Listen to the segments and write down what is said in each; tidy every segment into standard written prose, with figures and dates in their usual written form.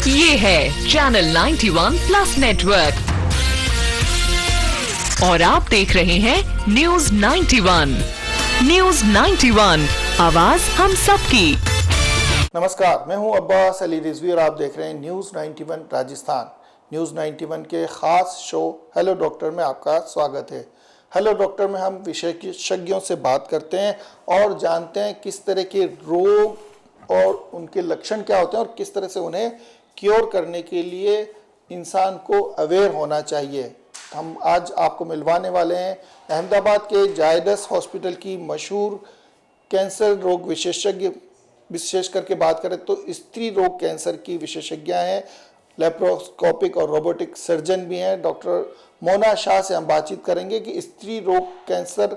ये है channel 91 plus network और आप देख रहे हैं न्यूज 91। न्यूज 91, आवाज हम सबकी। नमस्कार, मैं हूं अब्बास अली रिजवी और आप देख रहे हैं न्यूज 91 राजस्थान। न्यूज 91 के खास शो हेलो डॉक्टर में आपका स्वागत है। हेलो डॉक्टर में हम विशेषज्ञों से बात करते हैं और जानते हैं किस तरह के रोग और उनके लक्षण क्या होते हैं और किस तरह से उन्हें क्योर करने के लिए इंसान को अवेयर होना चाहिए। हम आज आपको मिलवाने वाले हैं अहमदाबाद के जायडस हॉस्पिटल की मशहूर कैंसर रोग विशेषज्ञ। विशेष करके बात करें तो स्त्री रोग कैंसर की विशेषज्ञ हैं, लेप्रोस्कोपिक और रोबोटिक सर्जन भी हैं। डॉक्टर मोना शाह से हम बातचीत करेंगे कि स्त्री रोग कैंसर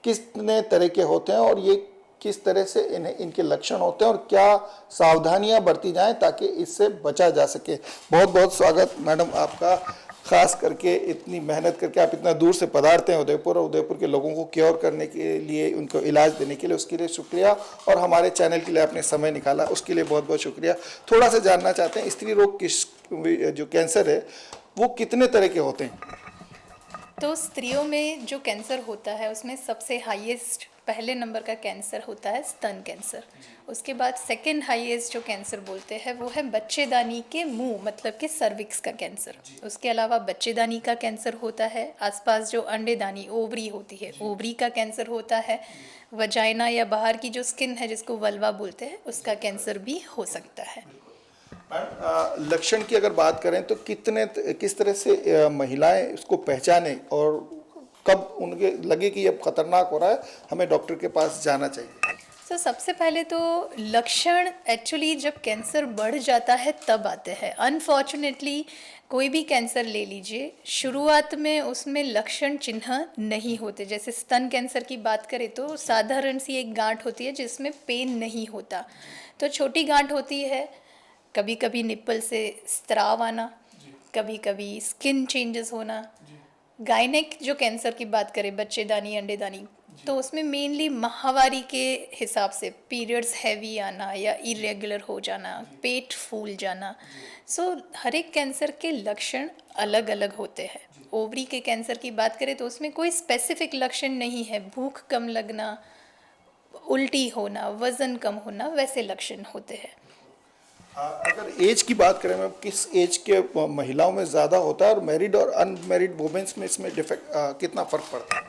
कितने तरह के होते हैं और ये किस तरह से इनके लक्षण होते हैं और क्या सावधानियां बरती जाएं ताकि इससे बचा जा सके। बहुत बहुत स्वागत मैडम आपका, खास करके इतनी मेहनत करके आप इतना दूर से पधारते हैं उदयपुर और उदयपुर के लोगों को क्योर करने के लिए, उनको इलाज देने के लिए, उसके लिए शुक्रिया। और हमारे चैनल के लिए आपने समय निकाला, उसके लिए बहुत बहुत शुक्रिया। थोड़ा सा जानना चाहते हैं स्त्री रोग जो कैंसर है वो कितने तरह के होते हैं? तो स्त्रियों में जो कैंसर होता है उसमें सबसे हाईएस्ट पहले नंबर का कैंसर होता है स्तन कैंसर। उसके बाद सेकंड हाईएस्ट जो कैंसर बोलते हैं वो है बच्चेदानी के मुंह मतलब कि सर्विक्स का कैंसर। उसके अलावा बच्चेदानी का कैंसर होता है, आसपास जो अंडेदानी ओवरी होती है ओवरी का कैंसर होता है, वजाइना या बाहर की जो स्किन है जिसको वल्वा बोलते हैं उसका कैंसर भी हो सकता है। लक्षण की अगर बात करें तो किस तरह से महिलाएं इसको पहचानें और कब उनके लगे कि ये खतरनाक हो रहा है, हमें डॉक्टर के पास जाना चाहिए? तो सबसे पहले तो लक्षण एक्चुअली जब कैंसर बढ़ जाता है तब आते हैं। अनफॉर्चुनेटली कोई भी कैंसर ले लीजिए, शुरुआत में उसमें लक्षण चिन्ह नहीं होते। जैसे स्तन कैंसर की बात करें तो साधारण सी एक गांठ होती है जिसमें पेन नहीं होता, तो छोटी गांठ होती है, कभी कभी निप्पल से स्त्राव आना, कभी कभी स्किन चेंजेस होना। गायनेक जो कैंसर की बात करें, बच्चेदानी अंडेदानी, तो उसमें मेनली माहवारी के हिसाब से पीरियड्स हैवी आना या इरेगुलर हो जाना, पेट फूल जाना। सो हर एक कैंसर के लक्षण अलग अलग होते हैं। ओवरी के कैंसर की बात करें तो उसमें कोई स्पेसिफिक लक्षण नहीं है, भूख कम लगना, उल्टी होना, वज़न कम होना, वैसे लक्षण होते हैं। अगर एज की बात करें मैम, किस एज के महिलाओं में ज़्यादा होता है और मैरिड और अनमैरिड वुमेन्स में इसमें कितना फ़र्क पड़ता है?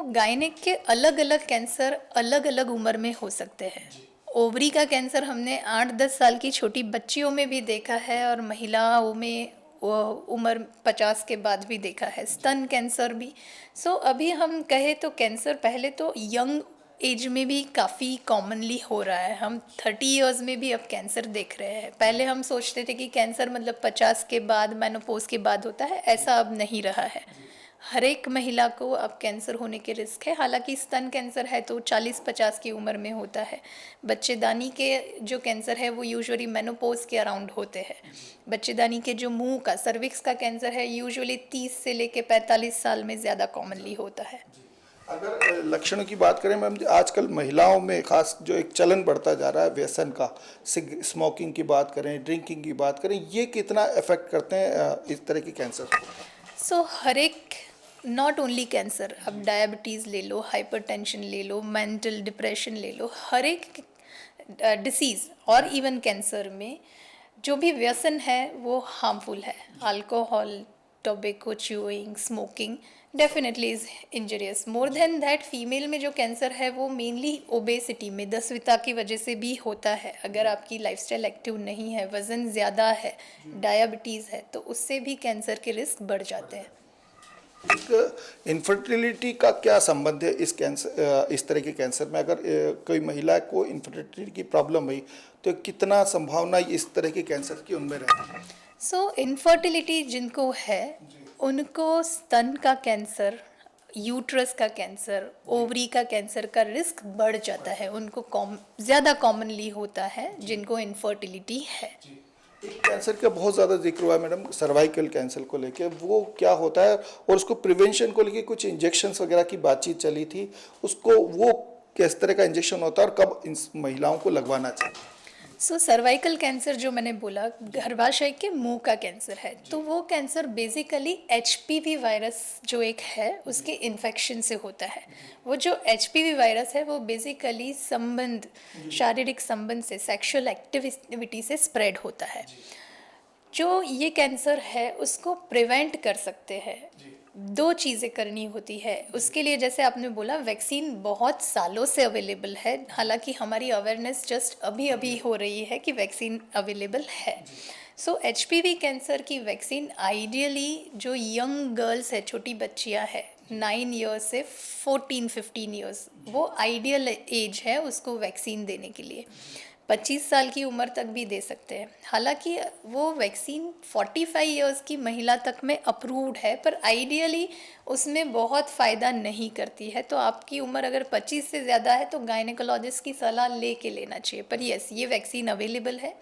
गायनेक के अलग अलग कैंसर अलग अलग उम्र में हो सकते हैं। ओवरी का कैंसर हमने 8-10 साल की छोटी बच्चियों में भी देखा है और महिलाओं में उम्र 50 के बाद भी देखा है, स्तन कैंसर भी। अभी हम कहें तो कैंसर पहले तो यंग एज में भी काफ़ी कॉमनली हो रहा है। हम 30 इयर्स में भी अब कैंसर देख रहे हैं। पहले हम सोचते थे कि कैंसर मतलब 50 के बाद, मेनोपॉज के बाद होता है, ऐसा अब नहीं रहा है। हर एक महिला को अब कैंसर होने के रिस्क है। हालांकि स्तन कैंसर है तो 40-50 की उम्र में होता है। बच्चेदानी के जो कैंसर है वो यूजुअली मेनोपॉज के अराउंड होते हैं। बच्चेदानी के जो मुंह का सर्विक्स का कैंसर है यूजुअली 30 से लेके 45 साल में ज़्यादा कॉमनली होता है। अगर लक्षणों की बात करें मैम, आजकल महिलाओं में खास जो एक चलन बढ़ता जा रहा है व्यसन का, स्मोकिंग की बात करें, ड्रिंकिंग की बात करें, ये कितना इफेक्ट करते हैं इस तरह के कैंसर को? हर एक नॉट ओनली कैंसर, अब डायबिटीज़ ले लो, हाइपरटेंशन ले लो, मेंटल डिप्रेशन ले लो, हर एक डिसीज़ और इवन कैंसर में जो भी व्यसन है वो हार्मफुल है। Alcohol, tobacco, chewing, smoking definitely is injurious. More than that, female में जो कैंसर है वो मेनली ओबेसिटी में, दस्विता की वजह से भी होता है। अगर आपकी लाइफस्टाइल एक्टिव नहीं है, वज़न ज़्यादा है, डायबिटीज़ है, तो उससे भी कैंसर के रिस्क बढ़ जाते हैं। इनफर्टिलिटी का क्या संबंध है इस तरह के कैंसर में? अगर कोई महिला को इनफर्टिलिटी की प्रॉब्लम हुई तो कितना संभावना इस तरह के कैंसर की उनमें रहती है? इनफर्टिलिटी जिनको है उनको स्तन का कैंसर, यूट्रस का कैंसर, ओवरी का कैंसर का रिस्क बढ़ जाता है। उनको ज़्यादा कॉमनली होता है जिनको इनफर्टिलिटी है। एक कैंसर का बहुत ज़्यादा जिक्र हुआ है मैडम, सर्वाइकल कैंसर को लेके, वो क्या होता है और उसको प्रिवेंशन को लेके कुछ इंजेक्शंस वगैरह की बातचीत चली थी, उसको वो किस तरह का इंजेक्शन होता है और कब इन महिलाओं को लगवाना चाहिए? सो सर्वाइकल कैंसर जो मैंने बोला गर्भाशय के मुंह का कैंसर है, तो वो कैंसर बेसिकली एचपीवी वायरस जो एक है उसके इन्फेक्शन से होता है। वो जो एचपीवी वायरस है वो बेसिकली संबंध, शारीरिक संबंध से, सेक्सुअल एक्टिविटी से स्प्रेड होता है। जो ये कैंसर है उसको प्रिवेंट कर सकते हैं, दो चीज़ें करनी होती है उसके लिए। जैसे आपने बोला वैक्सीन बहुत सालों से अवेलेबल है, हालांकि हमारी अवेयरनेस जस्ट अभी अभी हो रही है कि वैक्सीन अवेलेबल है। सो एचपीवी कैंसर की वैक्सीन आइडियली जो यंग गर्ल्स है, छोटी बच्चियां हैं 9 ईयर्स से 14-15 ईयर्स, वो आइडियल एज है उसको वैक्सीन देने के लिए। 25 साल की उम्र तक भी दे सकते हैं। हालांकि वो वैक्सीन 45 इयर्स की महिला तक में अप्रूव्ड है, पर आइडियली उसमें बहुत फ़ायदा नहीं करती है। तो आपकी उम्र अगर 25 से ज़्यादा है तो गायनेकोलॉजिस्ट की सलाह लेके लेना चाहिए। पर यस, ये वैक्सीन अवेलेबल है,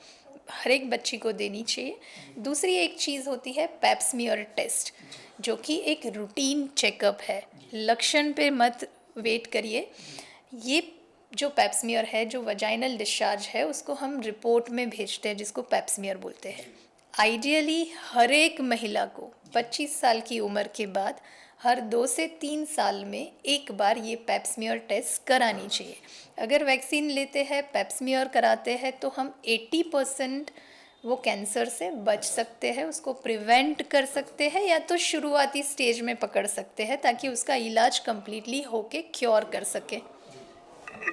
हर एक बच्ची को देनी चाहिए। दूसरी एक चीज़ होती है पैप्समियर टेस्ट, जो कि एक रूटीन चेकअप है। लक्षण पे मत वेट करिए। ये जो पैप्समियर है, जो वजाइनल डिस्चार्ज है, उसको हम रिपोर्ट में भेजते हैं जिसको पैप्समियर बोलते हैं। आइडियली हर एक महिला को 25 साल की उम्र के बाद हर 2 से 3 साल में एक बार ये पैप्समियर टेस्ट करानी चाहिए। अगर वैक्सीन लेते हैं, पैप्समियर कराते हैं, तो हम 80% वो कैंसर से बच सकते हैं, उसको प्रिवेंट कर सकते हैं, या तो शुरुआती स्टेज में पकड़ सकते हैं ताकि उसका इलाज कम्प्लीटली होके क्योर कर सके।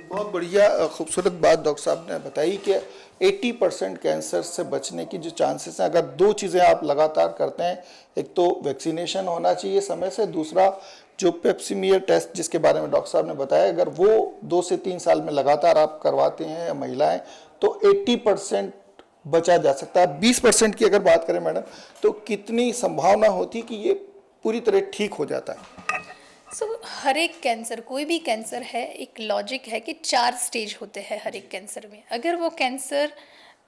बहुत बढ़िया खूबसूरत बात डॉक्टर साहब ने बताई कि 80% कैंसर से बचने की जो चांसेस हैं, अगर दो चीज़ें आप लगातार करते हैं, एक तो वैक्सीनेशन होना चाहिए समय से, दूसरा जो पेप्सीमियर टेस्ट जिसके बारे में डॉक्टर साहब ने बताया, अगर वो 2 से 3 साल में लगातार आप करवाते हैं महिलाएं, तो 80% बचा जा सकता है। 20% की अगर बात करें मैडम, तो कितनी संभावना होती है कि ये पूरी तरह ठीक हो जाता है? हर एक कैंसर, कोई भी कैंसर है, एक लॉजिक है कि 4 स्टेज होते हैं हर एक कैंसर में। अगर वो कैंसर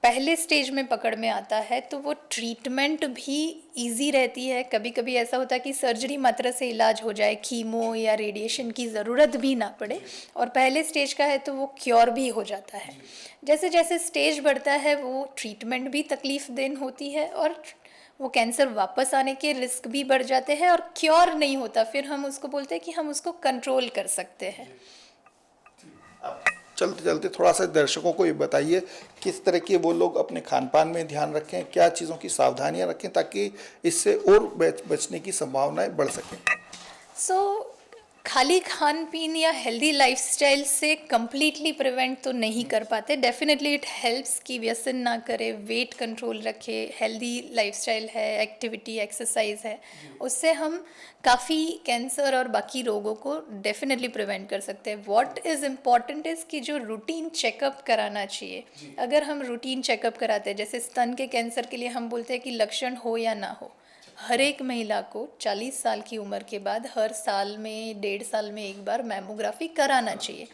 पहले स्टेज में पकड़ में आता है तो वो ट्रीटमेंट भी इजी रहती है। कभी कभी ऐसा होता है कि सर्जरी मात्र से इलाज हो जाए, कीमो या रेडिएशन की ज़रूरत भी ना पड़े, और पहले स्टेज का है तो वो क्योर भी हो जाता है। जैसे जैसे स्टेज बढ़ता है वो ट्रीटमेंट भी तकलीफ देन होती है, और वो कैंसर वापस आने के रिस्क भी बढ़ जाते हैं, और क्योर नहीं होता। फिर हम उसको बोलते हैं कि हम उसको कंट्रोल कर सकते हैं। चलते चलते थोड़ा सा दर्शकों को ये बताइए किस तरह के वो लोग अपने खान पान में ध्यान रखें, क्या चीज़ों की सावधानियां रखें ताकि इससे और बचने की संभावनाएं बढ़ सकें। खाली खान पीन या हेल्दी लाइफस्टाइल से कम्प्लीटली प्रिवेंट तो नहीं कर पाते। डेफिनेटली इट हेल्प्स कि व्यसन ना करें, वेट कंट्रोल रखें, हेल्दी लाइफस्टाइल है, एक्टिविटी, एक्सरसाइज है, उससे हम काफ़ी कैंसर और बाकी रोगों को डेफिनेटली प्रिवेंट कर सकते हैं। व्हाट इज़ इम्पॉर्टेंट इज़ कि जो रूटीन चेकअप कराना चाहिए। अगर हम रूटीन चेकअप कराते हैं, जैसे स्तन के कैंसर के लिए हम बोलते हैं कि लक्षण हो या ना हो, हर एक महिला को 40 साल की उम्र के बाद हर साल में 1.5 साल में एक बार मैमोग्राफी कराना चाहिए।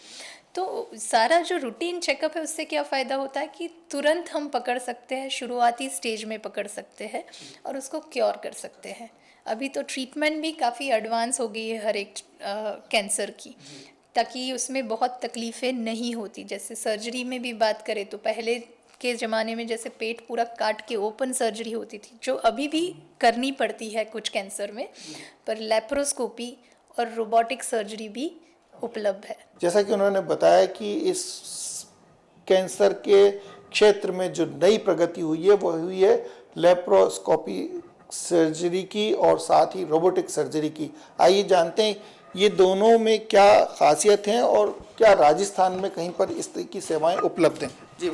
तो सारा जो रूटीन चेकअप है उससे क्या फ़ायदा होता है कि तुरंत हम पकड़ सकते हैं, शुरुआती स्टेज में पकड़ सकते हैं और उसको क्योर कर सकते हैं। अभी तो ट्रीटमेंट भी काफ़ी एडवांस हो गई है हर एक कैंसर की, ताकि उसमें बहुत तकलीफ़ें नहीं होती। जैसे सर्जरी में भी बात करें तो पहले के ज़माने में जैसे पेट पूरा काट के ओपन सर्जरी होती थी, जो अभी भी करनी पड़ती है कुछ कैंसर में, पर लेप्रोस्कोपी और रोबोटिक सर्जरी भी उपलब्ध है। जैसा कि उन्होंने बताया कि इस कैंसर के क्षेत्र में जो नई प्रगति हुई है वो हुई है लेप्रोस्कोपी सर्जरी की और साथ ही रोबोटिक सर्जरी की। आइए जानते हैं ये दोनों में क्या खासियत हैं और क्या राजस्थान में कहीं पर इस तरह की सेवाएं उपलब्ध हैं। जी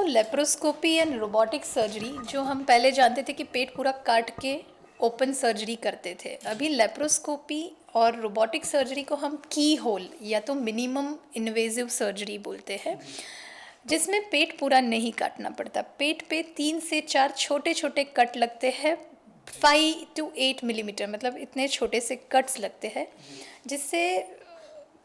लेप्रोस्कोपी एंड रोबोटिक सर्जरी, जो हम पहले जानते थे कि पेट पूरा काट के ओपन सर्जरी करते थे, अभी लेप्रोस्कोपी और रोबोटिक सर्जरी को हम की होल या तो मिनिमम इन्वेजिव सर्जरी बोलते हैं, जिसमें पेट पूरा नहीं काटना पड़ता। पेट पे 3 से 4 छोटे छोटे कट लगते हैं, 5 to 8 मिलीमीटर, मतलब इतने छोटे से कट्स लगते हैं, जिससे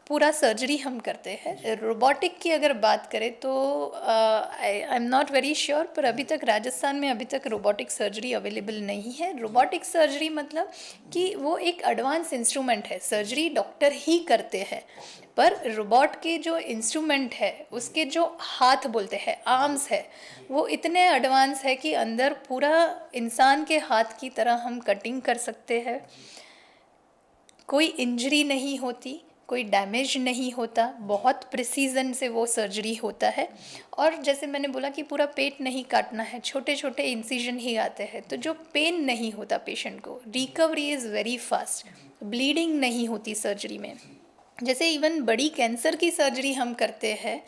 पूरा सर्जरी हम करते हैं। रोबोटिक की अगर बात करें तो I am not very sure, पर अभी तक राजस्थान में अभी तक रोबोटिक सर्जरी अवेलेबल नहीं है। रोबोटिक सर्जरी मतलब कि वो एक एडवांस इंस्ट्रूमेंट है, सर्जरी डॉक्टर ही करते हैं, पर रोबोट के जो इंस्ट्रूमेंट है, उसके जो हाथ बोलते हैं, आर्म्स है, वो इतने एडवांस है कि अंदर पूरा इंसान के हाथ की तरह हम कटिंग कर सकते हैं। कोई इंजरी नहीं होती, कोई डैमेज नहीं होता, बहुत प्रिसीजन से वो सर्जरी होता है। और जैसे मैंने बोला कि पूरा पेट नहीं काटना है, छोटे छोटे इंसिजन ही आते हैं, तो जो पेन नहीं होता पेशेंट को, recovery is very fast, bleeding नहीं होती सर्जरी में। जैसे इवन बड़ी कैंसर की सर्जरी हम करते हैं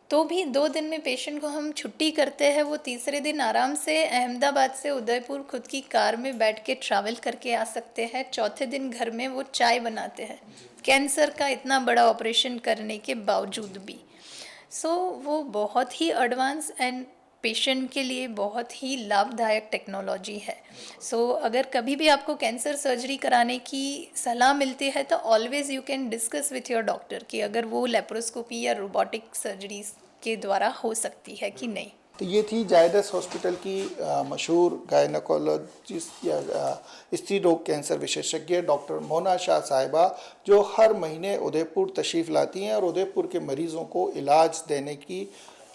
तो भी 2 दिन में पेशेंट को हम छुट्टी करते हैं, वो तीसरे दिन आराम से अहमदाबाद से उदयपुर खुद की कार में बैठ के ट्रैवल करके आ सकते हैं। चौथे दिन घर में वो चाय बनाते हैं, कैंसर का इतना बड़ा ऑपरेशन करने के बावजूद भी। सो वो बहुत ही एडवांस एंड पेशेंट के लिए बहुत ही लाभदायक टेक्नोलॉजी है। सो अगर कभी भी आपको कैंसर सर्जरी कराने की सलाह मिलती है तो always you can discuss with your doctor कि अगर वो लेप्रोस्कोपी या रोबोटिक सर्जरी के द्वारा हो सकती है कि नहीं। तो ये थी जायडस हॉस्पिटल की मशहूर गायनोकोलॉजिस्ट या स्त्री रोग कैंसर विशेषज्ञ डॉक्टर मोना शाह साहिबा, जो हर महीने उदयपुर तशरीफ़ लाती हैं और उदयपुर के मरीज़ों को इलाज देने की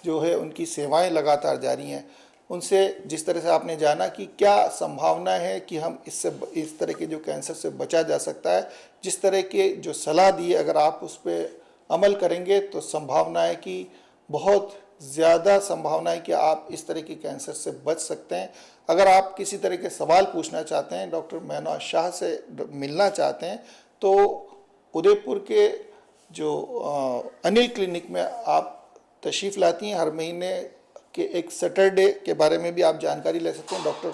जो है उनकी सेवाएं लगातार जारी हैं। उनसे जिस तरह से आपने जाना कि क्या संभावना है कि हम इस तरह के जो कैंसर से बचा जा सकता है, जिस तरह के जो सलाह दी है अगर आप उस पर अमल करेंगे तो संभावना है कि बहुत ज़्यादा संभावना है कि आप इस तरह के कैंसर से बच सकते हैं। अगर आप किसी तरह के सवाल पूछना चाहते हैं, डॉक्टर मोना शाह से मिलना चाहते हैं, तो उदयपुर के जो अनिल क्लिनिक में आप तशरीफ़ लाती हैं। हर महीने के एक सैटरडे के बारे में भी आप जानकारी ले सकते हैं। डॉक्टर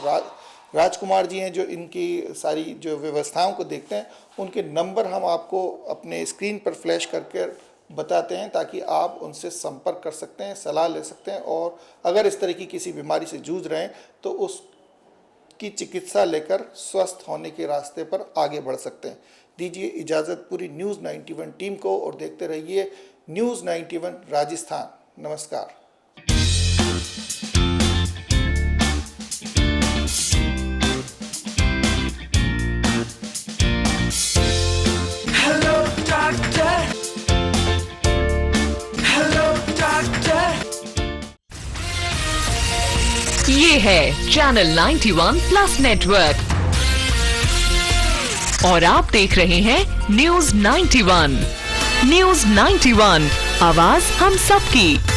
राजकुमार जी हैं जो इनकी सारी जो व्यवस्थाओं को देखते हैं, उनके नंबर हम आपको अपने स्क्रीन पर फ्लैश करके बताते हैं ताकि आप उनसे संपर्क कर सकते हैं, सलाह ले सकते हैं और अगर इस तरह की किसी बीमारी से जूझ रहे हैं तो उसकी चिकित्सा लेकर स्वस्थ होने के रास्ते पर आगे बढ़ सकते हैं। दीजिए इजाज़त पूरी न्यूज़ 91 टीम को और देखते रहिए न्यूज़ 91 राजस्थान। नमस्कार। ये है चैनल 91 प्लस नेटवर्क और आप देख रहे हैं न्यूज़ 91। न्यूज़ 91, आवाज हम सबकी।